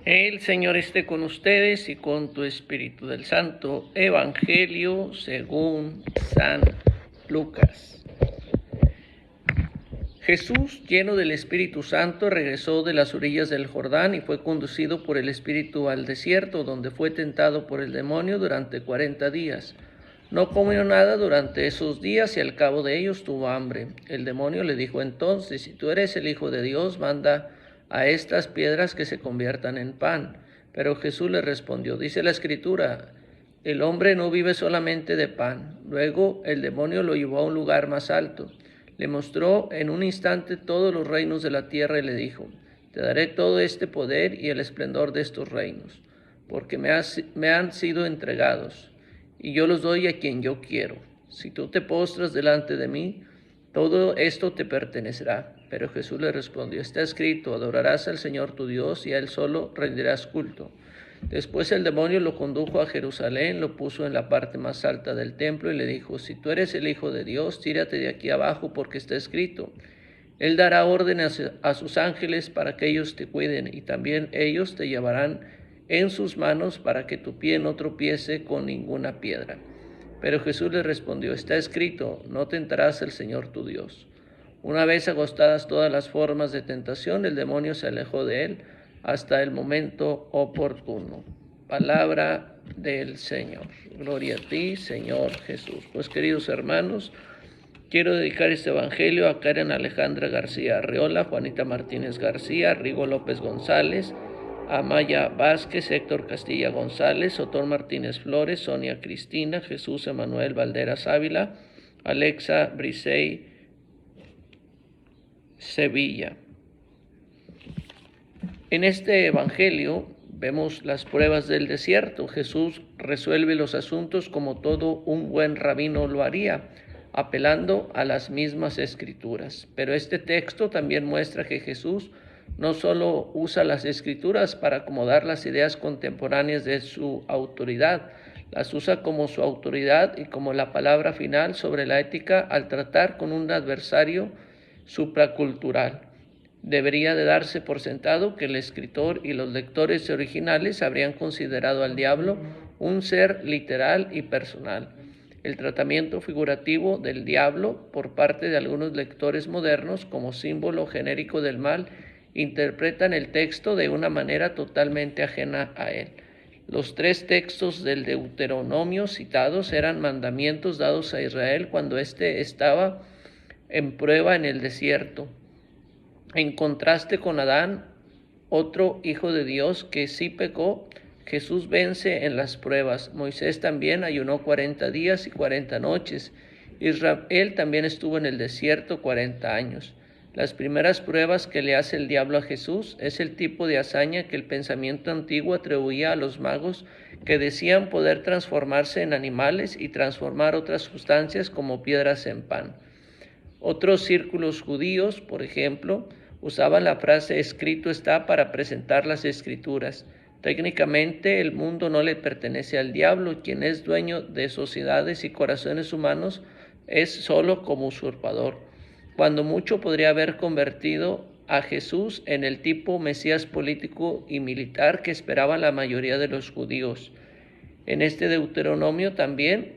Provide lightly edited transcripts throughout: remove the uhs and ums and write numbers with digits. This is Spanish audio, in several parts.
El Señor esté con ustedes y con tu espíritu. Del Santo Evangelio según San Lucas. Jesús, lleno del Espíritu Santo, regresó de las orillas del Jordán y fue conducido por el Espíritu al desierto, donde fue tentado por el demonio durante 40 días. No comió nada durante esos días y al cabo de ellos tuvo hambre. El demonio le dijo entonces: si tú eres el Hijo de Dios, manda a estas piedras que se conviertan en pan. Pero Jesús le respondió: dice la Escritura, el hombre no vive solamente de pan. Luego el demonio lo llevó a un lugar más alto. Le mostró en un instante todos los reinos de la tierra y le dijo: te daré todo este poder y el esplendor de estos reinos, porque me han sido entregados, y yo los doy a quien yo quiero. Si tú te postras delante de mí, todo esto te pertenecerá. Pero Jesús le respondió: está escrito, adorarás al Señor tu Dios y a Él solo rendirás culto. Después el demonio lo condujo a Jerusalén, lo puso en la parte más alta del templo y le dijo: si tú eres el Hijo de Dios, tírate de aquí abajo, porque está escrito, Él dará órdenes a sus ángeles para que ellos te cuiden, y también ellos te llevarán en sus manos para que tu pie no tropiece con ninguna piedra. Pero Jesús le respondió: está escrito, no tentarás al Señor tu Dios. Una vez agotadas todas las formas de tentación, el demonio se alejó de él hasta el momento oportuno. Palabra del Señor. Gloria a ti, Señor Jesús. Pues, queridos hermanos, quiero dedicar este evangelio a Karen Alejandra García Arreola, Juanita Martínez García, Rigo López González, Amaya Vázquez, Héctor Castilla González, Otón Martínez Flores, Sonia Cristina, Jesús Emanuel Valderas Ávila, Alexa Brisey Sevilla. En este evangelio vemos las pruebas del desierto. Jesús resuelve los asuntos como todo un buen rabino lo haría, apelando a las mismas escrituras. Pero este texto también muestra que Jesús no solo usa las escrituras para acomodar las ideas contemporáneas de su autoridad, las usa como su autoridad y como la palabra final sobre la ética al tratar con un adversario supracultural. Debería de darse por sentado que el escritor y los lectores originales habrían considerado al diablo un ser literal y personal. El tratamiento figurativo del diablo por parte de algunos lectores modernos como símbolo genérico del mal interpretan el texto de una manera totalmente ajena a él. Los 3 textos del Deuteronomio citados eran mandamientos dados a Israel cuando éste estaba en prueba en el desierto. En contraste con Adán, otro hijo de Dios que sí pecó, Jesús vence en las pruebas. Moisés también ayunó 40 días y 40 noches. Israel también estuvo en el desierto 40 años. Las primeras pruebas que le hace el diablo a Jesús es el tipo de hazaña que el pensamiento antiguo atribuía a los magos que decían poder transformarse en animales y transformar otras sustancias como piedras en pan. Otros círculos judíos, por ejemplo, usaban la frase escrito está para presentar las escrituras. Técnicamente el mundo no le pertenece al diablo, quien es dueño de sociedades y corazones humanos es solo como usurpador. Cuando mucho podría haber convertido a Jesús en el tipo Mesías político y militar que esperaba la mayoría de los judíos. En este Deuteronomio también,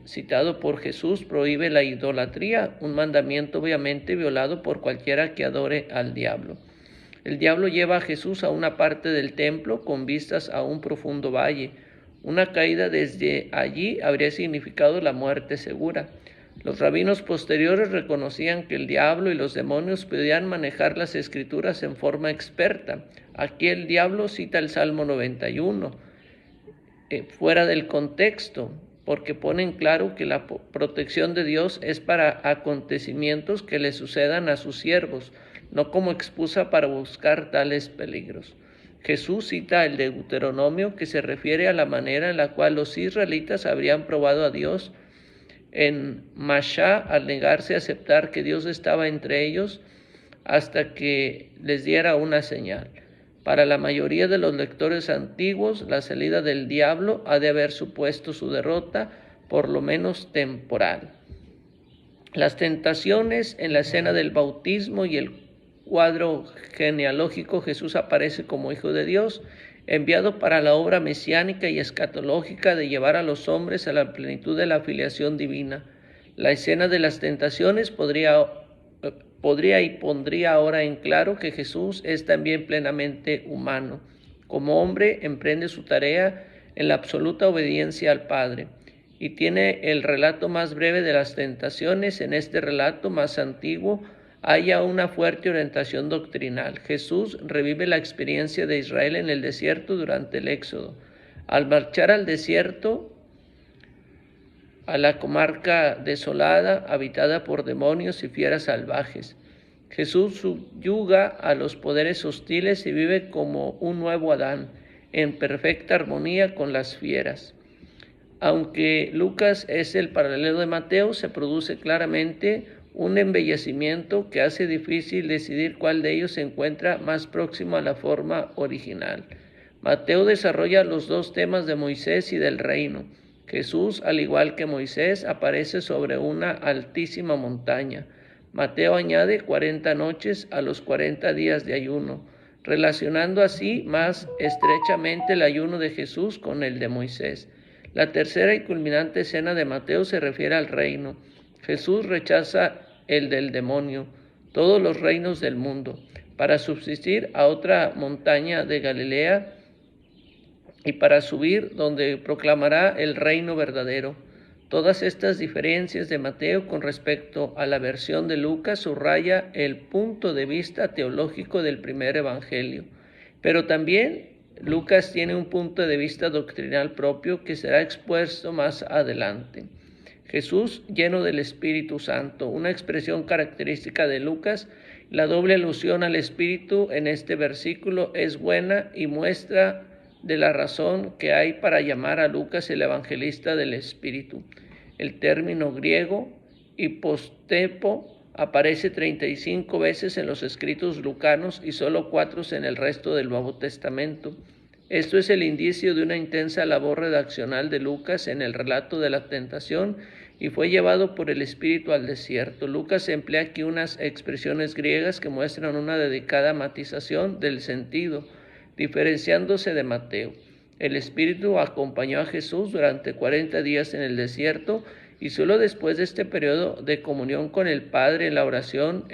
citado por Jesús, prohíbe la idolatría, un mandamiento obviamente violado por cualquiera que adore al diablo. El diablo lleva a Jesús a una parte del templo con vistas a un profundo valle. Una caída desde allí habría significado la muerte segura. Los rabinos posteriores reconocían que el diablo y los demonios podían manejar las escrituras en forma experta. Aquí el diablo cita el Salmo 91. Fuera del contexto, porque ponen claro que la protección de Dios es para acontecimientos que le sucedan a sus siervos, no como excusa para buscar tales peligros. Jesús cita el Deuteronomio, que se refiere a la manera en la cual los israelitas habrían probado a Dios en Mashá al negarse a aceptar que Dios estaba entre ellos hasta que les diera una señal. Para la mayoría de los lectores antiguos, la salida del diablo ha de haber supuesto su derrota, por lo menos temporal. Las tentaciones en la escena del bautismo y el cuadro genealógico, Jesús aparece como Hijo de Dios, enviado para la obra mesiánica y escatológica de llevar a los hombres a la plenitud de la filiación divina. La escena de las tentaciones podría y pondría ahora en claro que Jesús es también plenamente humano. Como hombre, emprende su tarea en la absoluta obediencia al Padre y tiene el relato más breve de las tentaciones. En este relato más antiguo haya una fuerte orientación doctrinal. Jesús revive la experiencia de Israel en el desierto durante el Éxodo. Al marchar al desierto, a la comarca desolada, habitada por demonios y fieras salvajes, Jesús subyuga a los poderes hostiles y vive como un nuevo Adán, en perfecta armonía con las fieras. Aunque Lucas es el paralelo de Mateo, se produce claramente un embellecimiento que hace difícil decidir cuál de ellos se encuentra más próximo a la forma original. Mateo desarrolla los dos temas de Moisés y del reino. Jesús, al igual que Moisés, aparece sobre una altísima montaña. Mateo añade 40 noches a los 40 días de ayuno, relacionando así más estrechamente el ayuno de Jesús con el de Moisés. La tercera y culminante escena de Mateo se refiere al reino. Jesús rechaza el del demonio, todos los reinos del mundo, para subsistir a otra montaña de Galilea y para subir donde proclamará el reino verdadero. Todas estas diferencias de Mateo con respecto a la versión de Lucas subraya el punto de vista teológico del primer evangelio, pero también Lucas tiene un punto de vista doctrinal propio que será expuesto más adelante. Jesús lleno del Espíritu Santo, una expresión característica de Lucas. La doble alusión al Espíritu en este versículo es buena y muestra de la razón que hay para llamar a Lucas el evangelista del Espíritu. El término griego hipostepo aparece 35 veces en los escritos lucanos y solo 4 en el resto del Nuevo Testamento. Esto es el indicio de una intensa labor redaccional de Lucas en el relato de la tentación y fue llevado por el Espíritu al desierto. Lucas emplea aquí unas expresiones griegas que muestran una dedicada matización del sentido, diferenciándose de Mateo. El Espíritu acompañó a Jesús durante 40 días en el desierto y solo después de este periodo de comunión con el Padre en la oración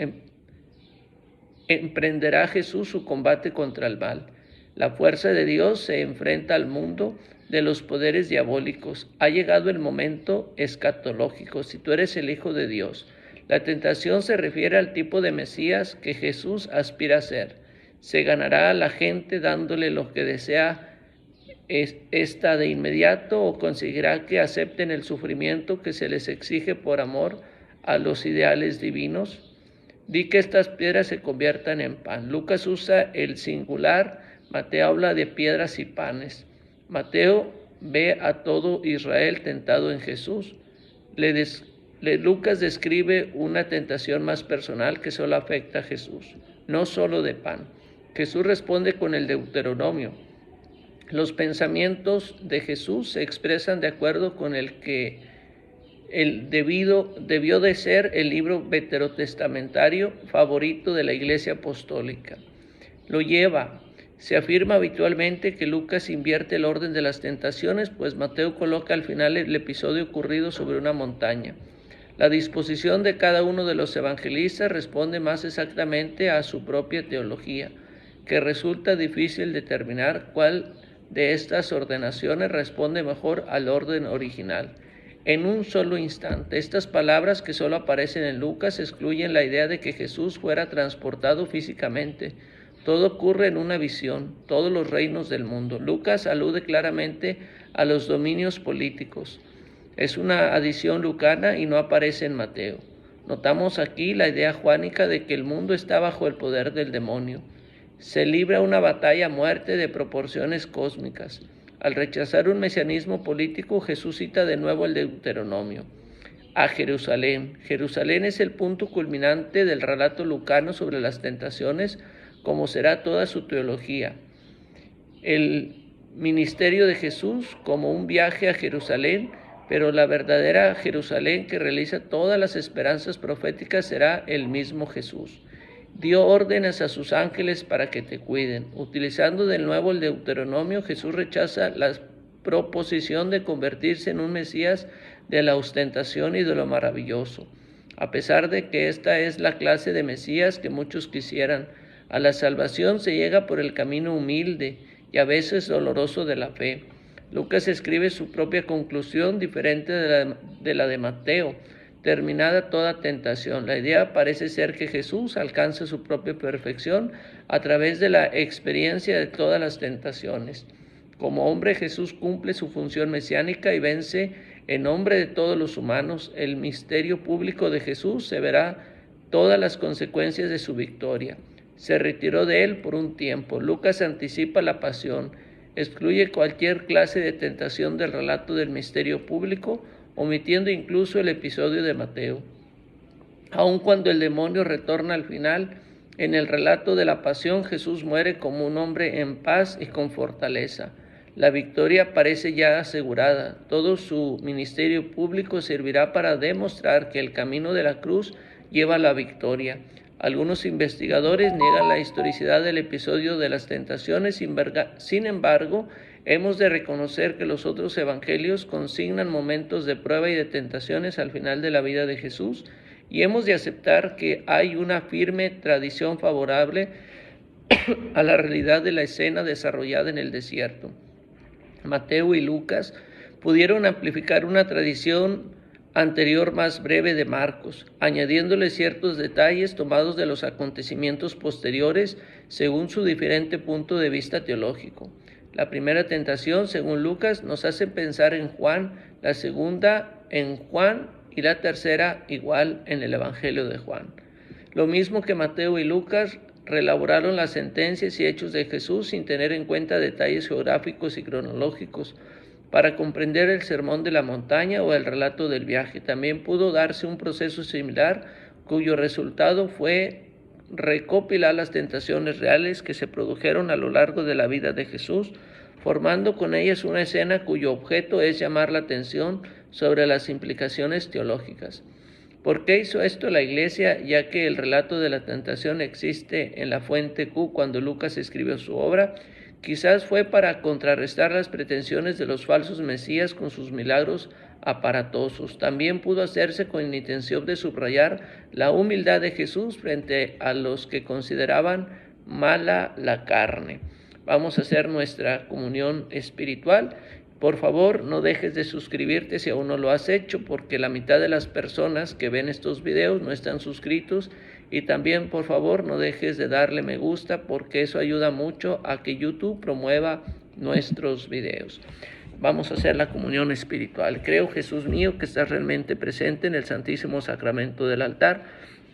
emprenderá Jesús su combate contra el mal. La fuerza de Dios se enfrenta al mundo de los poderes diabólicos. Ha llegado el momento escatológico, si tú eres el Hijo de Dios. La tentación se refiere al tipo de Mesías que Jesús aspira a ser. Se ganará a la gente dándole lo que desea esta de inmediato o conseguirá que acepten el sufrimiento que se les exige por amor a los ideales divinos. Di que estas piedras se conviertan en pan. Lucas usa el singular, Mateo habla de piedras y panes. Mateo ve a todo Israel tentado en Jesús. Lucas describe una tentación más personal que solo afecta a Jesús, no solo de pan. Jesús responde con el Deuteronomio. Los pensamientos de Jesús se expresan de acuerdo con el que debió de ser el libro veterotestamentario favorito de la Iglesia Apostólica. Se afirma habitualmente que Lucas invierte el orden de las tentaciones, pues Mateo coloca al final el episodio ocurrido sobre una montaña. La disposición de cada uno de los evangelistas responde más exactamente a su propia teología, que resulta difícil determinar cuál de estas ordenaciones responde mejor al orden original. En un solo instante, estas palabras que solo aparecen en Lucas excluyen la idea de que Jesús fuera transportado físicamente. Todo ocurre en una visión, todos los reinos del mundo. Lucas alude claramente a los dominios políticos. Es una adición lucana y no aparece en Mateo. Notamos aquí la idea juánica de que el mundo está bajo el poder del demonio. Se libra una batalla a muerte de proporciones cósmicas. Al rechazar un mesianismo político, Jesús cita de nuevo el Deuteronomio. A Jerusalén. Jerusalén es el punto culminante del relato lucano sobre las tentaciones, como será toda su teología. El ministerio de Jesús como un viaje a Jerusalén, pero la verdadera Jerusalén que realiza todas las esperanzas proféticas será el mismo Jesús. dio órdenes a sus ángeles para que te cuiden. Utilizando de nuevo el Deuteronomio, Jesús rechaza la proposición de convertirse en un Mesías de la ostentación y de lo maravilloso. A pesar de que esta es la clase de Mesías que muchos quisieran, a la salvación se llega por el camino humilde y a veces doloroso de la fe. Lucas escribe su propia conclusión diferente de la de Mateo. Terminada toda tentación. La idea parece ser que Jesús alcanza su propia perfección a través de la experiencia de todas las tentaciones. Como hombre, Jesús cumple su función mesiánica y vence en nombre de todos los humanos. El misterio público de Jesús se verá todas las consecuencias de su victoria. Se retiró de él por un tiempo. Lucas anticipa la pasión, excluye cualquier clase de tentación del relato del misterio público, omitiendo incluso el episodio de Mateo. Aun cuando el demonio retorna al final, en el relato de la pasión Jesús muere como un hombre en paz y con fortaleza. La victoria parece ya asegurada. Todo su ministerio público servirá para demostrar que el camino de la cruz lleva a la victoria. Algunos investigadores niegan la historicidad del episodio de las tentaciones, sin embargo, hemos de reconocer que los otros evangelios consignan momentos de prueba y de tentaciones al final de la vida de Jesús, y hemos de aceptar que hay una firme tradición favorable a la realidad de la escena desarrollada en el desierto. Mateo y Lucas pudieron amplificar una tradición anterior más breve de Marcos, añadiéndole ciertos detalles tomados de los acontecimientos posteriores según su diferente punto de vista teológico. La primera tentación, según Lucas, nos hace pensar en Juan, la segunda en Juan y la tercera igual en el Evangelio de Juan. Lo mismo que Mateo y Lucas reelaboraron las sentencias y hechos de Jesús sin tener en cuenta detalles geográficos y cronológicos. Para comprender el sermón de la montaña o el relato del viaje, también pudo darse un proceso similar cuyo resultado fue recopilar las tentaciones reales que se produjeron a lo largo de la vida de Jesús, formando con ellas una escena cuyo objeto es llamar la atención sobre las implicaciones teológicas. ¿Por qué hizo esto la Iglesia, ya que el relato de la tentación existe en la fuente Q cuando Lucas escribió su obra? Quizás fue para contrarrestar las pretensiones de los falsos mesías con sus milagros aparatosos. También pudo hacerse con la intención de subrayar la humildad de Jesús frente a los que consideraban mala la carne. Vamos a hacer nuestra comunión espiritual. Por favor, no dejes de suscribirte si aún no lo has hecho, porque la mitad de las personas que ven estos videos no están suscritos. Y también, por favor, no dejes de darle me gusta, porque eso ayuda mucho a que YouTube promueva nuestros videos. Vamos a hacer la comunión espiritual. Creo, Jesús mío, que estás realmente presente en el Santísimo Sacramento del altar.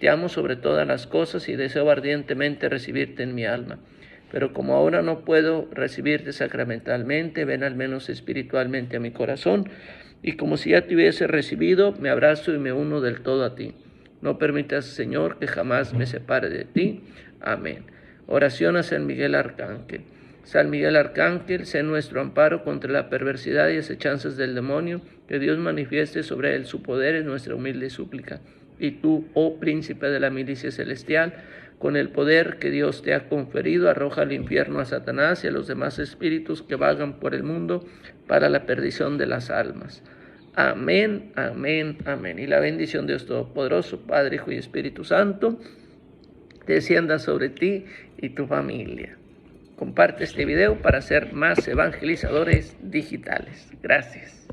Te amo sobre todas las cosas y deseo ardientemente recibirte en mi alma. Pero como ahora no puedo recibirte sacramentalmente, ven al menos espiritualmente a mi corazón, y como si ya te hubiese recibido, me abrazo y me uno del todo a ti. No permitas, Señor, que jamás me separe de ti. Amén. Oración a San Miguel Arcángel. San Miguel Arcángel, sé nuestro amparo contra la perversidad y acechanzas del demonio. Que Dios manifieste sobre él su poder es nuestra humilde súplica. Y tú, oh príncipe de la milicia celestial, con el poder que Dios te ha conferido, arroja al infierno a Satanás y a los demás espíritus que vagan por el mundo para la perdición de las almas. Amén, amén, amén. Y la bendición de Dios Todopoderoso, Padre, Hijo y Espíritu Santo, descienda sobre ti y tu familia. Comparte este video para ser más evangelizadores digitales. Gracias.